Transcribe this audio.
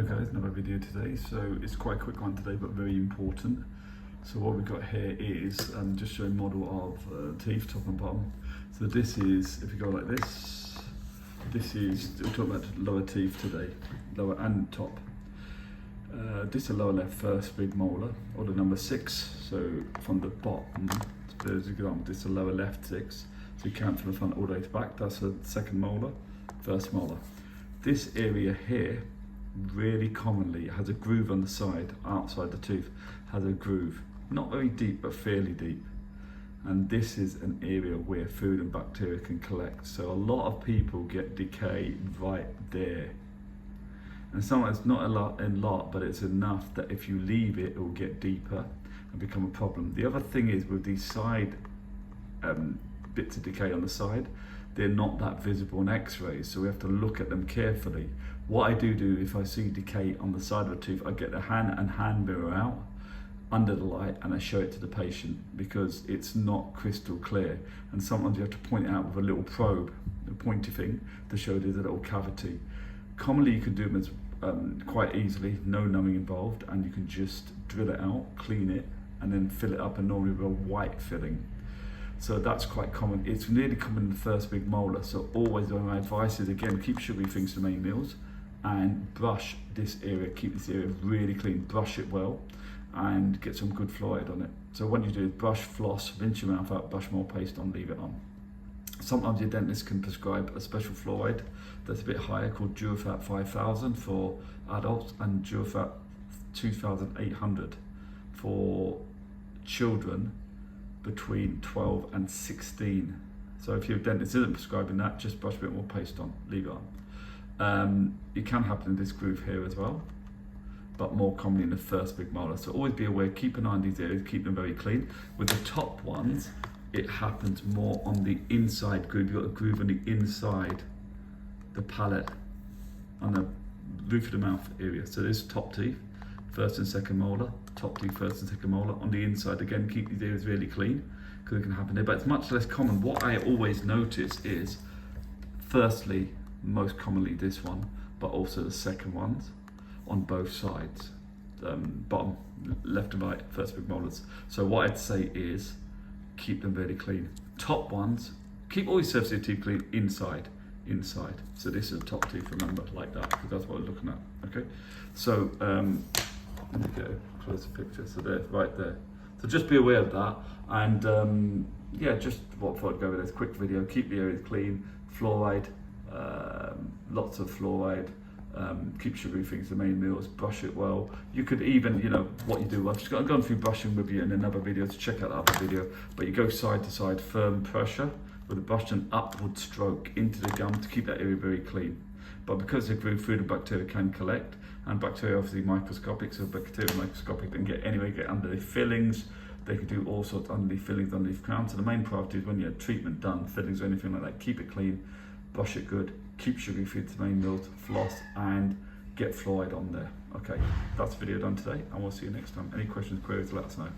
Okay, guys, another video today. So it's quite a quick one today, but very important. So what we've got here is just showing model of teeth, top and bottom. So this is, if you go like this is, we're talking about lower teeth today, lower and top. This is a lower left first big molar, or the number 6. So from the bottom, there's an example, this is a lower left 6. So you count from the front all the way to back, that's a second molar, first molar. This area here, really commonly has a groove on the side, outside the tooth, has a groove. Not very deep, but fairly deep. And this is an area where food and bacteria can collect. So a lot of people get decay right there. And sometimes not a lot, but it's enough that if you leave it, it will get deeper and become a problem. The other thing is with these side bits of decay on the side, they're not that visible in x-rays, so we have to look at them carefully. What I do if I see decay on the side of a tooth, I get the hand mirror out under the light and I show it to the patient because it's not crystal clear. And sometimes you have to point it out with a little probe, a pointy thing, to show there's a little cavity. Commonly you can do them as quite easily, no numbing involved, and you can just drill it out, clean it, and then fill it up, and normally with a white filling. So that's quite common. It's really common in the first big molar. So always my advice is, again, keep sugary things to main meals and brush this area, keep this area really clean, brush it well and get some good fluoride on it. So what you do is brush, floss, rinse your mouth out, brush more paste on, leave it on. Sometimes your dentist can prescribe a special fluoride that's a bit higher called Durafat 5000 for adults and Durafat 2800 for children between 12 and 16. So if your dentist isn't prescribing that, just brush a bit more paste on, leave it on. It can happen in this groove here as well, but more commonly in the first big molar. So always be aware, keep an eye on these areas, keep them very clean. With the top ones, it happens more on the inside groove. You've got a groove on the inside, the palate, on the roof of the mouth area. So this top teeth, first and second molar, top teeth, first and second molar. On the inside, again, keep these areas really clean because it can happen there, but it's much less common. What I always notice is, firstly, most commonly this one, but also the second ones on both sides, bottom, left and right, first big molars. So what I'd say is, keep them really clean. Top ones, keep all your surfaces of your teeth clean inside. So this is a top tooth, remember, like that, because that's what we're looking at, okay? So, let me get a closer picture. So there, right there. So just be aware of that. And yeah, just what I thought I'd go with this quick video. Keep the areas clean, fluoride, lots of fluoride. Keep sugary things the main meals, brush it well. You could even, what you do, I've just gone through brushing with you in another video, to check out the other video, but you go side to side, firm pressure with a brush and upward stroke into the gum to keep that area very clean. But because the groove, food and bacteria can collect, and bacteria obviously microscopic, so bacteria microscopic, they can get under the fillings, they can do all sorts under the fillings, underneath crown. So the main priority is when you have treatment done, fillings or anything like that, keep it clean, brush it good, keep sugary food to main meals, floss, and get fluoride on there. Okay, that's the video done today, and we'll see you next time. Any questions, queries, let us know.